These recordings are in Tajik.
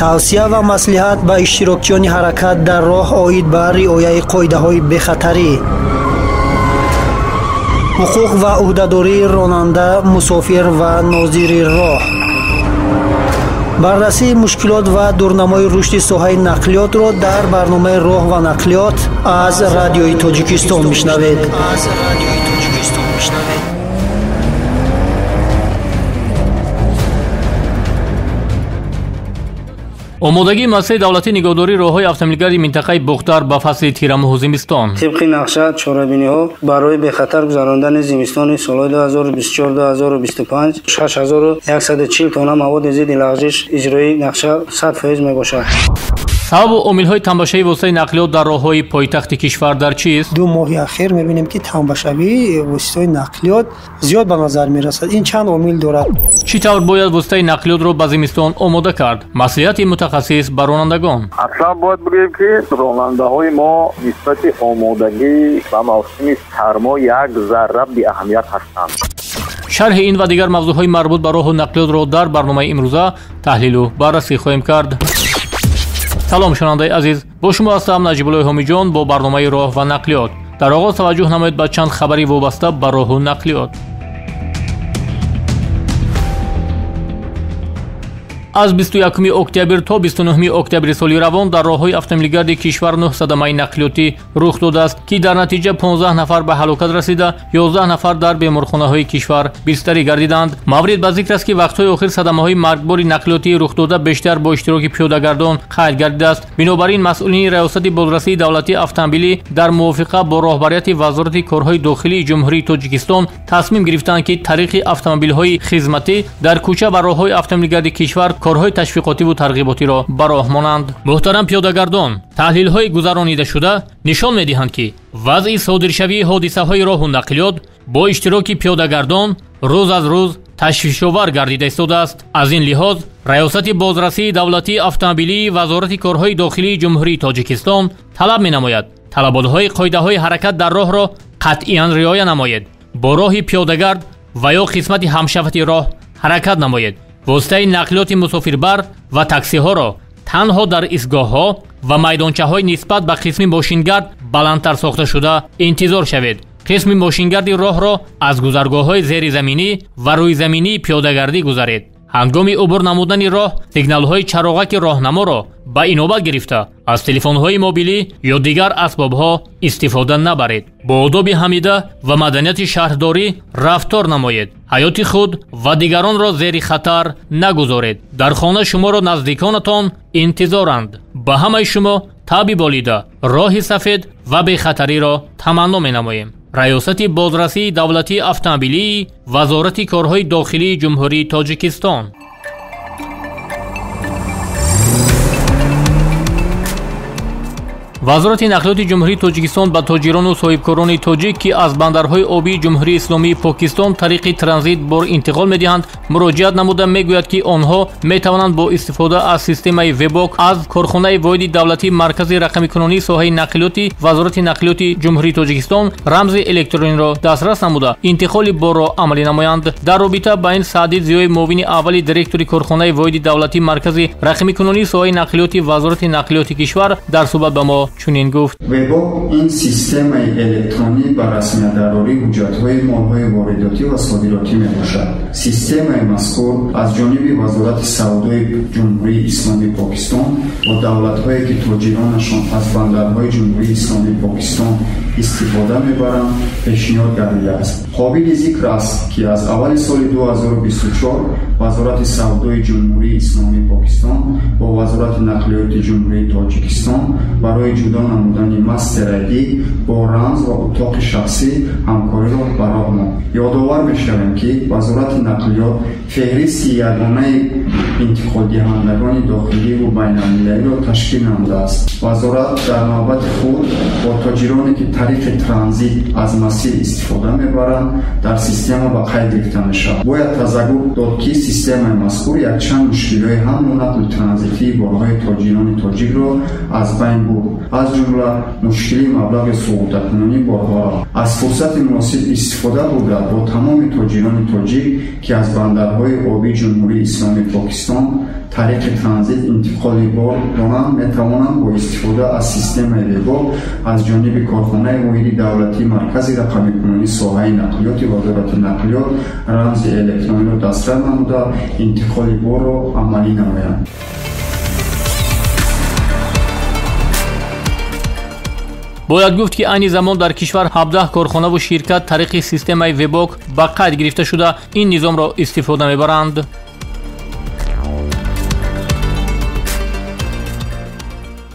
тавсия ва маслиҳат ба иштирокчиёни ҳаракат дар роҳ оид ба риояи қоидаҳои бехатарӣ, ҳуқуқ ва ӯҳдадории ронанда, мусофир ва нозири роҳ, баррасии мушкилот ва дурнамои рушди соҳаи нақлиётро дар барномаи роҳ ва нақлиёт аз радиои Тоҷикистон мешнавед. омодагии масъаи давлатӣ нигоҳдории роҳҳои автомобилгарди минтақаи Бухтар ба фасли тирамоҳу зимистон. тибқи нақша чорабиниҳо барои бехатар гузарондани зимистони солҳои 2024-2025 6140 тонна маводи зидди лағжиш иҷрои нақша 100% мебошад. сабабу омилҳои тамбашавии воситаи нақлиёт дар роҳҳои пойтахти кишвар дар чист? 2 моҳи ахир мебинем ки тамбашавии воситаи нақлиёт зиёд ба назар мерасад. ин чанд омил дорад. чӣ тавр бояд воситаи нақлиётро ба зимистон омода кард? маслиҳати мутахассис ба ронандагон. аслан бояд бигӯем ки ронандаҳои мо нисбати омодагӣ ба мавсими сармо як зарра беаҳамият ҳастанд. шарҳи ин ва дигар мавзӯъҳои марбут ба роҳу нақлиётро дар барномаи имрӯза таҳлилу баррасӣ хоҳем кард. салом шунавандаи азиз, бо шумо ҳастам Наҷибуллои Ҳомиҷон бо барномаи роҳ ва нақлиёт. дар оғоз таваҷҷӯҳ намоед ба чанд хабари вобаста ба роҳу нақлиёт. аз 21 октябр то 29 октябри соли равон дар роҳҳои автомобилгарди кишвар 9 садамаи нақлиётӣ рух додааст, ки дар натиҷа 15 нафар ба ҳалокат расида, 11 нафар дар беморхонаҳои кишвар бистарӣ гардиданд. маврид ба зикр аст, ки вақтҳои охир садамаҳои маргбори нақлиётии рухдода бештар бо иштироки пиёдагардон қайд гардидааст. бинобар ин масъулини раёсати бодрасии давлатии автомобилӣ дар мувофиқа бо роҳбарияти вазорати корҳои дохилии ҷумҳурии Тоҷикистон тасмим гирифтанд, ки тариқи автомобилҳои хизматӣ дар кӯча ва роҳҳои автомобилгарди кишвар корҳои ташвиқотиву тарғиботиро ба роҳ монанд. муҳтарам пиёдагардон, таҳлилҳои гузаронидашуда нишон медиҳанд, ки вазъи содиршавии ҳодисаҳои роҳу нақлиёт бо иштироки пиёдагардон рӯз аз рӯз ташвишовар гардида истодааст. аз ин лиҳоз раёсати бозрасии давлатии автомобилии вазорати корҳои дохилии ҷумҳурии Тоҷикистон талаб менамояд талаботҳои қоидаҳои ҳаракат дар роҳро қатъиян риоя намоед. бо роҳи пиёдагард ва ё қисмати ҳамшафати роҳ ҳаракат намоед. воситаи нақлиёти мусофирбар ва таксиҳоро танҳо дар истгоҳҳо ва майдончаҳои нисбат ба қисми мошингард баландтар сохта шуда интизор шавед. қисми мошингарди роҳро аз гузаргоҳҳои зеризаминӣ ва рӯйзаминии пиёдагардӣ гузаред. ҳангоми убур намудани роҳ сигналҳои чароғаки роҳнаморо ба инобат гирифта аз телефонҳои мобилӣ ё дигар асбобҳо истифода набаред. бо одоби ҳамида ва маданияти шаҳрдорӣ рафтор намоед. ҳаёти худ ва дигаронро зери хатар нагузоред. дар хона шуморо наздиконатон интизоранд. ба ҳамаи шумо таби болида роҳи сафед ва бехатариро таманно менамоем. раёсати бозрасии давлатии автомобилии вазорати корҳои дохилии ҷумҳурии Тоҷикистон. вазорати нақлиёти ҷумҳурии Тоҷикистон ба тоҷирону соҳибкорони тоҷик, ки аз бандарҳои обии ҷумҳурии исломии Покистон тариқи транзит бор интиқол медиҳанд, муроҷиат намуда мегӯяд, ки онҳо метавонанд бо истифода аз системаи вебок аз корхонаи воҳиди давлатии маркази рақамикунонии соҳаи нақлиёти вазорати нақлиёти ҷумҳурии Тоҷикистон рамзи электрониро дастрас намуда интиқоли борро амалӣ намоянд. дар робита ба ин Саъдид Зиёи муовини аввали директори корхонаи воҳиди давлатии маркази рақамикунонии соҳаи нақлиёти вазорати нақлиёти кишвар дар суҳбат ба мо чунин гуфт: вебок ин системаи электронӣ ба расмиятдарории ҳуҷҷатҳои молҳои воридотӣ ва содиротӣ мебошад. системаи мазкур аз ҷониби вазорати савдои ҷумҳурии исломии Покистон бо давлатҳое ки тоҷиронашон аз бандарҳои ҷумҳурии исломии Покистон истифода мебаранд пешниҳод гардидааст. қобили зикр аст, ки аз аввали соли 2024 вазорати савдои ҷумҳурии исломии Покистон бо вазорати нақлиёти ҷумҳурии Тоҷикистон барои ҷудо намудани мастер ID бо рамз ва утоқи шахсӣ ҳамкориро ба роҳ монд. ёдовар мешавем, ки вазорати нақлиёт феҳристи ягонаи интиқолдиҳандагони дохиливу байналмилалиро ташкил намудааст. вазорат дар навбати худ бо тоҷироне ки тариқи транзит аз масир истифода мебаранд дар система ба қайд гирифта мешавад. бояд тазаккур дод, ки системаи мазкур якчанд мушкилиҳои ҳамлу нақлу транзитии борҳои тоҷирони тоҷикро аз байн бурд, аз ҷумла мушкилии маблағи суғуртакунонии борҳоро. аз фурсати муносиб истифода бурда бо тамоми тоҷирони тоҷик, ки аз бандарҳои обии ҷумҳурии исломии پاکستان طریق ترانزیت انتقال بار دارند میتوانند با استفاده از سیستم وبا از جانب کارخانه واحد دولتی مرکز رقمی کنونی ساحه نقلیات وزارت نقلیات رمز الکترونی را دسترس نموده انتقال بار را عملی نمایند. бояд гуфт ки айни замон дар кишвар 17 корхонаву ширкат тариқи системаи вебок ба қайд гирифта шуда ин низомро истифода мебаранд.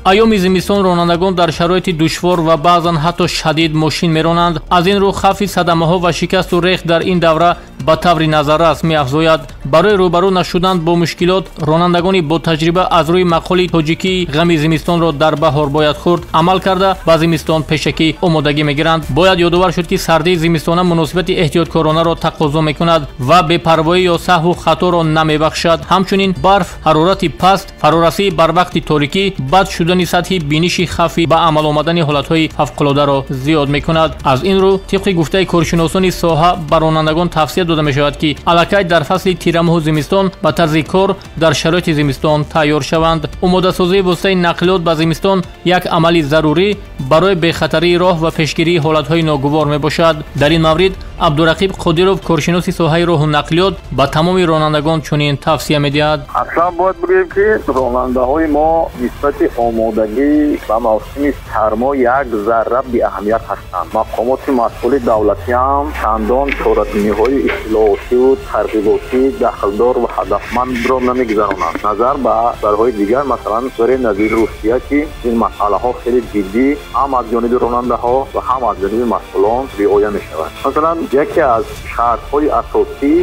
айёми зимистон ронандагон дар шароити душвор ва баъзан ҳатто шадид мошин меронанд. аз ин рӯ хавфи садамаҳо ва шикасту рех дар ин давра ба таври назаррас меафзояд. барои рӯбарӯ нашудан бо мушкилот ронандагони ботаҷриба аз рӯи мақоли тоҷикии ғами зимистонро дар баҳор бояд хӯрд амал карда ба зимистон пешакӣ омодагӣ мегиранд. бояд ёдовар шуд ки сардии зимистона муносибати эҳтиёткоронаро тақозо мекунад ва бепарвоӣ ё саҳву хаторо намебахшад. ҳамчунин барф, ҳарорати паст, фарорасӣ бар вақти торикӣ, бад шудани сатҳи биниши хавфи ба амал омадани ҳолатҳои фавқулодаро зиёд мекунад. аз ин рӯ тибқи гуфтаи коршиносони соҳа ба ронандагон тавсия дода мешавад ки аллакай дар фасли тирамоҳу зимистон ба тарзи кор дар шароити зимистон тайёр шаванд. омодасозии воситаи нақлиёт ба зимистон як амали зарурӣ барои бехатарии роҳ ва пешгирии ҳолатҳои ногувор мебошад. дар ин маврид абдурақиб қодиров коршиноси соҳаи роҳу нақлиёт ба тамоми ронандагон чунин тавсия медиҳад. аслан бояд бигӯем ки ронандаҳои мо нисбати омодагӣ ба мавсими сармо як зарра беаҳамият ҳастанд. мақомоти масъули давлатиам чандон чорабиниҳои иттилоотиву тарғиботӣ дахлдор ва ҳадафмандро намегузаронанд. назар ба кишварҳои дигар масалан кишвари назири русия ки ин масъалаҳо хеле ҷиддӣ ҳам аз ҷониби ронандаҳо ва ҳам аз ҷониби масъулон риоя мешавад. масалан яке аз шартҳои асосӣ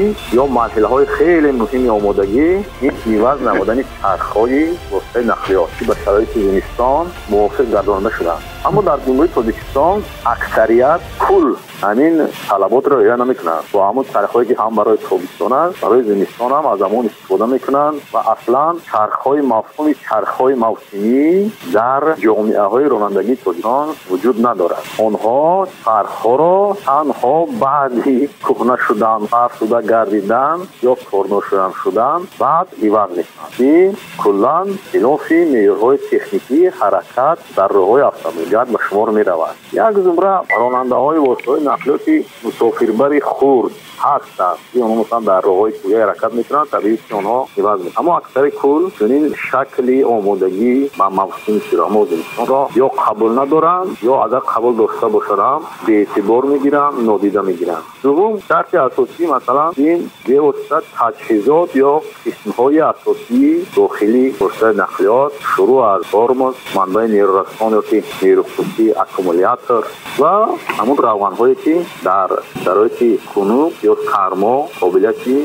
ё марҳилаҳои хеле муҳими омодагӣ ин иваз намудани чархҳои воситаи нақлиёт ки ба шароити зимистон мувофиқ гардонида шуданд. аммо дар ҷумҳурии тоҷикистон аксарият кул ҳамин талаботро риоя намекунанд. бо ҳамон чархҳое ки ҳам барои тобистон аст барои зимистон ҳам аз ҳамон истифода мекунанд ва аслан чархҳои мафҳуми чархҳои мавсимӣ дар ҷомеаҳои ронандагии тоҷикистон вуҷуд надорад. онҳо чархҳоро танҳо баъди кӯҳна шудан, сарф шуда гардидан ё корношудан шудан баъд иваз мекунанд. ин куллан хилофи меъёрҳои техникии ҳаракат дар роҳҳои автомобилгард ба шумор меравад. як зумра ронандаҳои воситаҳои нақлиёти мусофирбари хурд ҳастанд ки онҳо масалан дар роҳҳои кӯҳӣ ҳаракат мекунанд. табиӣ ки онҳо иваз мекунанд. аммо аксари кул чунин шакли омодагӣ ба мавсими сирому зимистонро ё қабул надоранд ё агар қабул дошта бошанд ҳам беэътибор мегиранд, нодида мегиранд. дуввум шарти асосӣ масалан ин бевосита таҷҳизот ё қисмҳои асосии дохилӣ воситаи нақлиёт шурӯъ аз тормоз, манбаи нерӯрасон ёки нерӯхусусӣ, аккумулятор ва ҳамон равғанҳое ки дар шароити кунук ё сармо қобилияти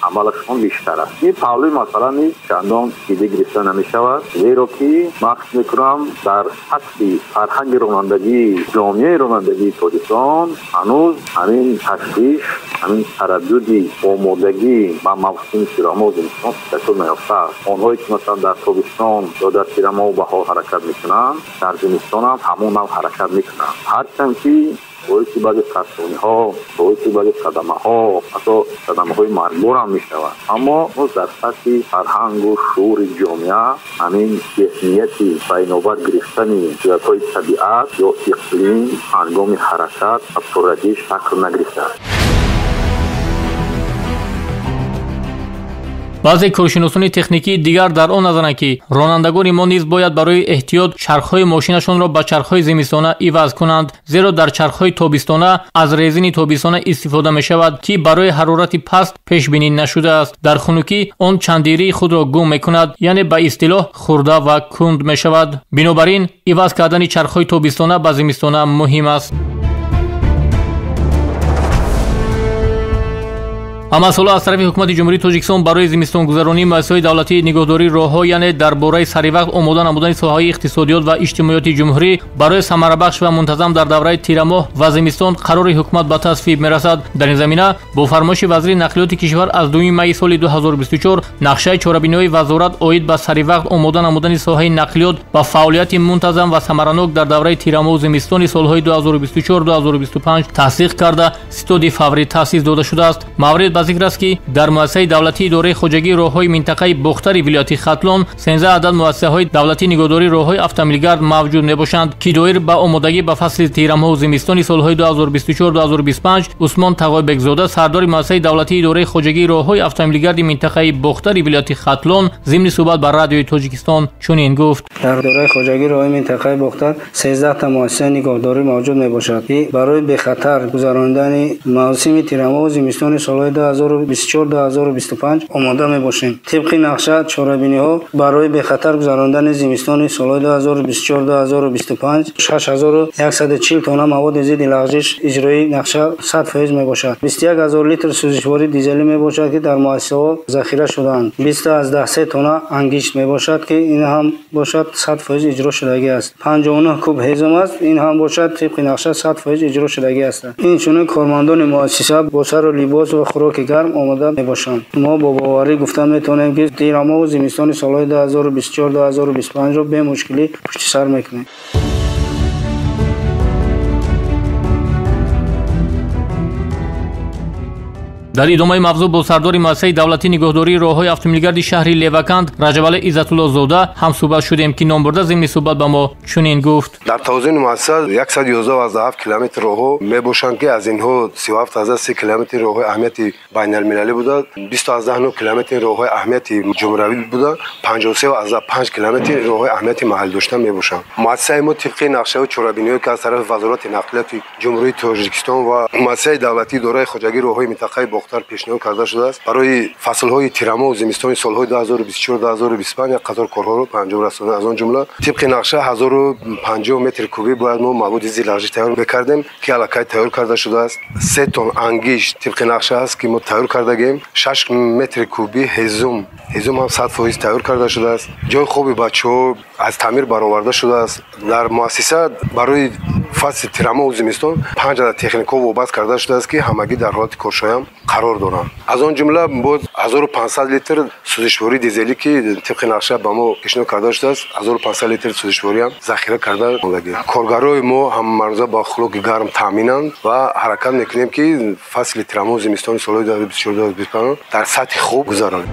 амалашон бештар аст. ин павлӯи масъала низ чандон ҷиддӣ гирифта намешавад, зеро ки мақсад мекунам дар сатҳи фарҳанги ронандагии ҷомеаи ронандагии тоҷикистон ҳанӯз ҳамин ташвиш, ҳамин тараддуди омодагӣ ба мавсими сиромоҳу зимистон ташкил наёфтааст. онҳое ки масалан дар тобистон ё дар сиромоҳу баҳор ҳаракат мекунанд дар зимистон ҳам ҳамон навъ ҳаракат мекунанд. ҳарчанд ки боиси баъзе касониҳо, боиси баъзе садамаҳо, ҳатто садамаҳои маргбор ҳам мешавад. аммо дар сатҳи фарҳангу шуури ҷомеа ҳамин зеҳнияти байнобар гирифтани ҷиҳатҳои табиат ё иқлим ҳангоми ҳаракат афзорадӣ шакл нагирифтааст. баъзе коршиносони техникии дигар дар он назаранд ки ронандагони мо низ бояд барои эҳтиёт чархҳои мошинашонро ба чархҳои зимистона иваз кунанд, зеро дар чархҳои тобистона аз резини тобистона истифода мешавад ки барои ҳарорати паст пешбинӣ нашудааст. дар хунукӣ он чандирии худро гум мекунад, яъне ба истилоҳ хурда ва кунд мешавад. бинобар ин иваз кардани чархҳои тобистона ба зимистона муҳим аст. амасола аз тарафи ҳукумати ҷумҳурии тоҷикистон барои зимистонгузаронии муассисаҳои давлатии нигоҳдории роҳҳо, яъне дар бораи саривақт омода намудани соҳаи иқтисодиёт ва иҷтимоиёти ҷумҳурӣ барои самарабахш ва мунтазам дар давраи тирамоҳ ва зимистон қарори ҳукумат ба тасвиб мерасад. дар ин замина бо фармоиши вазири нақлиёти кишвар аз 2 майи соли 2024 нақшаи чорабиниҳои вазорат оид ба саривақт омода намудани соҳаи нақлиёт ба фаъолияти мунтазам ва самаранок дар давраи тирамоҳу зимистони солҳои 2024-2025 тасдиқ карда ситоди фаврӣ таъсис дода шудааст. маврид ба зикр аст ки дар муассисаи давлатии идораи хоҷагии роҳҳои минтақаи бухтари вилояти хатлон 13 адад муассисаҳои давлатии нигоҳдории роҳҳои автомобилгард мавҷуд мебошанд ки доир ба омодагӣ ба фасли тирамҳоу зимистони солҳои 2024-2025 Усмон Тағойбекзода сардори муассисаи давлатии идораи хоҷагии роҳҳои автомобилгарди минтақаи бухтари вилояти хатлон зимни суҳбат ба радиои Тоҷикистон чунин гуфт: дар идораи хоҷагии роҳҳои минтақаи бухтар 13 та муассисаи нигоҳдорӣ мавҷуд мебошад ки барои бехатар гузарондани мавсими тирамҳоу зимистони солҳои 2024-2025 омода мебошем. тибқи нақша чорабиниҳо барои бехатар гузарондани зимистони солҳои 2024-2025 6140 тонна маводи зидди лағжиш иҷрои нақша 100% мебошад. 21000 литр сӯзишворӣ дизелӣ мебошад ки дар муассисаҳо захира шудаанд. 20 тонна ангишт мебошад ки ин ҳам бошад 100% иҷро шудагӣ аст. 59 куб ҳезум аст, ин ҳам бошад тибқи нақша 100% иҷро шудагӣ аст. Инчунин кормандони муассиса бо сару либос ва хӯроки гарм омода мебошанд. мо бо боварӣ гуфта метавонем ки тирамҳоу зимистони солҳои 2024-2025 ро бе мушкилӣ пушти сар мекунем. дар идомаи мавзӯъ бо сардори муассисаи давлатии нигоҳдории роҳҳои автомобилгарди шаҳри Леваканд Раҷабали Иззатуллозода ҳам суҳбат шудем ки номбурда зимни суҳбат ба мо чунин гуфт: дар тавозини муассиса 111 километр роҳҳо мебошанд ки аз инҳо 37 километр роҳҳои аҳамияти байналмилалӣ буда, 219 километр роҳҳои аҳамияти ҷумҳуравӣ буда, 53 километр роҳҳои аҳамияти маҳаллӣ дошта мебошанд. муассисаи мо тибқи нақшаҳои чорабиниҳое ки аз тарафи вазорати нақлиёти ҷумҳурии Тоҷикистон ва муассисаи давлатии идораи хоҷагии роҳҳои минтақаи бухтар пешниҳод карда шудааст. барои фаслҳои тирамҳоу зимистони солҳои 2024-2025 як қатор корҳоро ба анҷом расонид. аз он ҷумла тибқи нақша 1050 метр кубӣ бояд мо маводи зидди лағжиш тайёр мекардем ки аллакай тайёр карда шудааст. 3 тонн ангишт тибқи нақша аст ки мо тайёр кардагем. 6 метр кубӣ ҳезум ҳам 100% тайёр карда шудааст. ҷои хоби бачаҳо аз таъмир бароварда шудааст. дар муассиса барои фасли тирамҳоу зимистон 5 адад техникаҳо вобаст карда шудааст ки ҳамагӣ дар ҳолати коршоям қарор доранд. аз он ҷумла боз 1500 литр сӯзишворӣ дизелӣ ки тибқи нақша ба мо пешниҳод карда шудааст, 1500 литр сӯзишворӣ ҳам захира карда омадагӣ. коргарои мо ҳамарӯза ба хӯроки гарм таъминанд ва ҳаракат мекунем ки фасли тирамҳоу зимистони солҳои 2024-2025 дар сатҳи хуб гузаронем.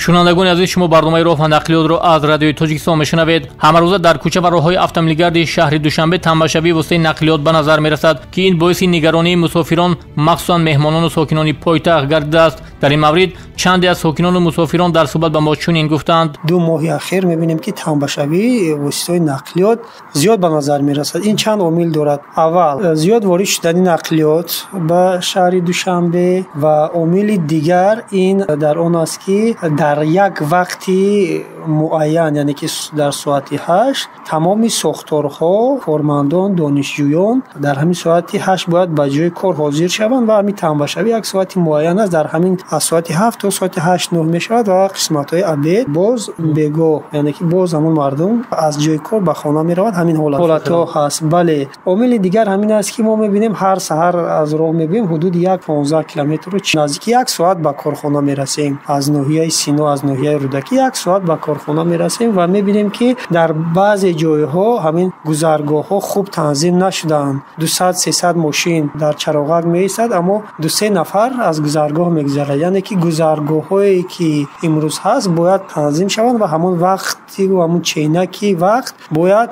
шунавандагони азиз, шумо барномаи роҳ ва нақлиётро аз радиои Тоҷикистон мешунавед. ҳамарӯза дар кӯча ва роҳҳои автомобилгарди шаҳри Душанбе тамбашавии воситаи нақлиёт ба назар мерасад ки ин боиси нигаронии мусофирон, махсусан меҳмонону сокинони пойтахт гардидааст. дар ин маврид чанде аз сокинону мусофирон дар суҳбат ба мо чунин гуфтанд: 2 моҳи ахир мебинем ки тамбашавии воситаи нақлиёт зиёд ба назар мерасад. ин чанд омил дорад. аввал, зиёд ворид шудани нақлиёт ба шаҳри Душанбе ва омили дигар ин дар он аст ки дар як вақти муайян, яъне ки дар соати 8 тамоми сохторҳо, кормандон, донишҷӯён дар ҳамин соати 8 бояд ба ҷои кор ҳозир шаванд ва ҳамин тамбашавӣ як соати муайян аст. дар ҳамин аз соати 7 то соати 8-9 мешавад ва қисматҳои абед боз бегоҳ, яъне ки боз ҳамон мардум аз ҷои кор ба хона меравад. ҳамин ҳолатҳо ҳаст. бале, омили дигар ҳамин аст ки мо мебинем ҳар саҳар аз роҳ мебинем ҳудуди 15 километр наздики 1 соат ба корхона мерасем. аз ноҳияи Сино, аз ноҳияи Рудакӣ 1 соат ба корхона мерасем ва мебинем ки дар баъзе ҷойҳо ҳамин гузаргоҳҳо хуб танзим нашудаанд. 200-300 мошин дар чароғак меистад, аммо 2-3 нафар аз гузаргоҳ мегузарад. яъне ки гузаргоҳҳое ки имрӯз ҳаст бояд танзим шаванд ва ҳамон вақти ва ҳамон чейнаки вақт бояд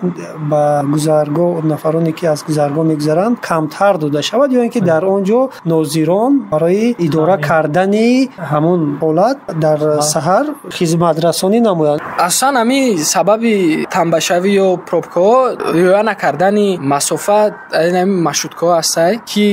ба гузаргоҳ, нафароне ки аз гузаргоҳ мегузаранд камтар дода шавад, ё ин ки дар он ҷо нозирон барои идора кардани ҳамон ҳолат дар саҳар хизматрасонӣ намоянд. аслан ҳамин сабаби тамбашавӣ ё пробкаҳо риоя накардани масофа маршруткаҳо ҳастай ки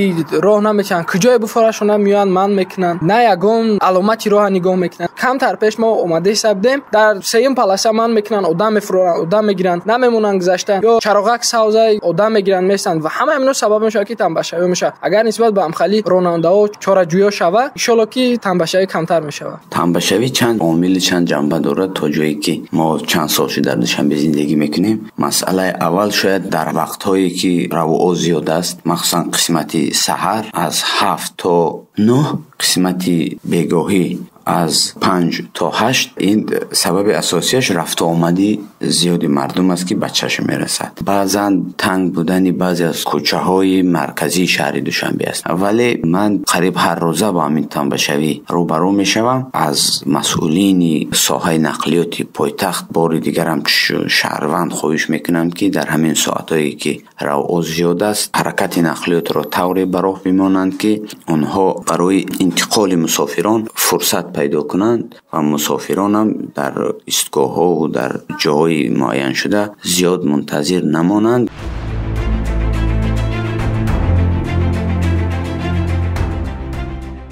роҳ намекунанд, куҷое буфорашона меоянд ман мекунанд, на ягон аломати роҳа нигоҳ мекунанд. камтар пеш мо омада ҳисабдем дар сеюм паласа ман мекунанд, одам мефуроранд, одам мегиранд, намемонанд гузаштан, ё чароғак савзай одам мегиранд месанд ва ҳама амино сабаб мешавад ки тамбашавӣ мешавад. агар нисбат ба амхали ронандаҳо чораҷӯё шава, иншоалло ки тамбашавӣ камтар мешавад. тамбашавӣ чанд омили чанд ҷанба дорад то ҷое ки мо чанд сол шуд дар Душанбе зиндагӣ мекунем. масъалаи аввал шояд дар вақтҳое ки равоо зиёд аст, махсусан қисмати саҳар аз 7 то 9 қисмати бегоҳӣ از 5 تا 8. این سبب اساسیش رفت و آمدی زیادی مردم است که به چشم میرسد. بعضا تنگ بودن بعضی از کوچه های مرکزی شهر دوشنبه است. ولی من قریب هر روزه با همین تنبشوی روبرو میشوم. از مسئولین ساحه نقلیاتی پایتخت بار دیگر هم شهروند خواهش میکنم که در همین ساعتایی که رو زیاد است حرکت نقلیات را طوری براه بمانند که آنها برای انتقال مسافران فرصت پیدا کنند و مسافران هم در ایستگاه ها و در جاهای معین شده زیاد منتظر نمانند.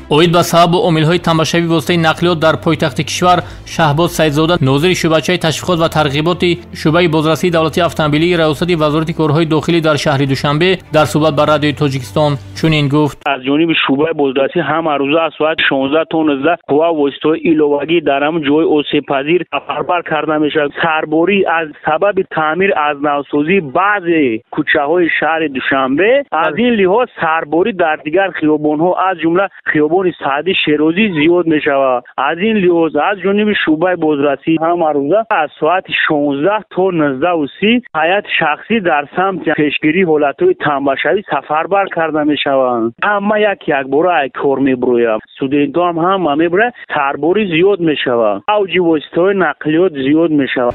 اوید به سبب و عامل‌های تنبشوی واسطه نقلیات در پایتخت کشور، شهباز سیدزاده ناظر شعبه‌چه تشویقات و ترغیبات شعبه بازرسی دولتی اتومبیلی ریاست وزارت کارهای داخلی در شهر دوشنبه در صحبت با رادیوی تاجیکستان چنین گفت: از جانب شعبه بازرسی هم روز از ساعت 16 تا 19 قوا واسطه ایلوگی در هم جای اوسپذیر سفربر کرده میشد. سرباری از سبب تعمیر از نوسازی بعضی کوچه‌های شهر دوشنبه، از این لحاظ سرباری در دیگر خیابان‌ها از جمله خیابان سعدی شیرازی زیاد می شود. از این لحاظ از جانب شعبه بازرسی هم روزه از ساعت 16 تا 19:30 هیئت شخصی در سمت پیشگیری حالتهای تنبشوی سفربر کرده می شوند. اما یک بار کار می برویم. استودنت‌ها هم می بره، سرباری زیاد می شود. اوج واسطه‌های نقلیات زیاد می شود.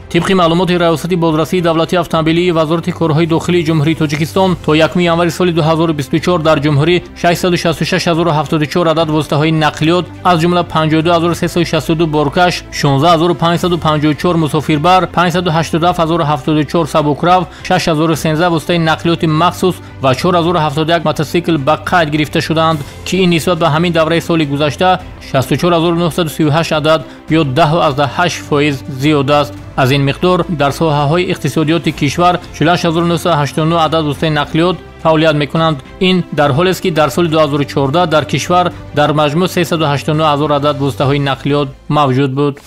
طبق معلومات ریاست بازرسی دولتی اتومبیلی وزارت کارهای داخلی جمهوری تاجیکستان تا 1 ینوار سال 2024 در جمهوری 666074 عدد واسطه‌های نقلیات از جمله 52362 بارکش، 16554 مسافربر، 587074 سبکرو، 6013 واسطه نقلیات مخصوص و 4071 موتورسیکل به قید گرفته شدند که این نسبت به همین دوره سال گذشته 64938 عدد یا 10.8% زیاد است. از این مقدار در ساحه‌های اقتصادیات کشور 48989 عدد واسطه نقلیات فعالیت می‌کنند. این در حالی است که در سال 2014 در کشور در مجموع 389000 عدد واسطه‌های نقلیات موجود بود.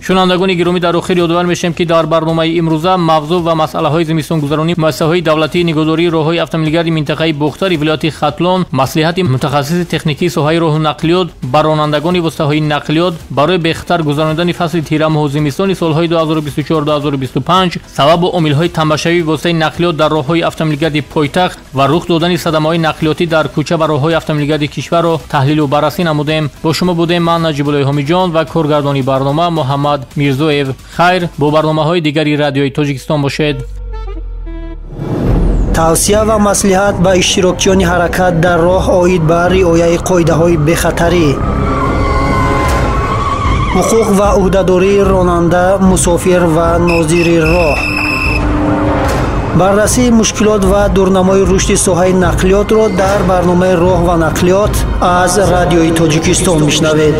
شنوندگان گرامی، در آخر یادآور میشیم که در برنامه امروزه موضوع و مسئله‌های زمستان گذرانی مؤسسه‌های دولتی نگهداری راه‌های اتومبیلگرد منطقه بختر ولایت ختلان مصلحت متخصص تکنیکی ساحه راه نقلیات بر رانندگان واسطه‌های نقلیات برای بهتر گذراندن فصل تیره ماه زمستان سال‌های 2024-2025 سبب و عامل‌های تنبشوی واسطه نقلیات در راه‌های اتومبیلگرد پایتخت و رخ دادن صدمه‌های نقلیاتی در کوچه و راه‌های اتومبیلگرد کشور را تحلیل و بررسی نمودیم. با شما بودیم من نجیب الله حامیجان و کارگردانی برنامه محمد میرزویف. خیر، با برنامه‌های دیگری رادیوی تاجیکستان باشید. توصیه و مصلحت به اشتراکیان حرکت در راه اوید به رعایت قاعده‌های بخطری، حقوق و عهده‌داری راننده، مسافر و ناظر راه، بررسی مشکلات و دورنمای رشد ساحه نقلیات را در برنامه راه و نقلیات از رادیوی تاجیکستان میشنوید.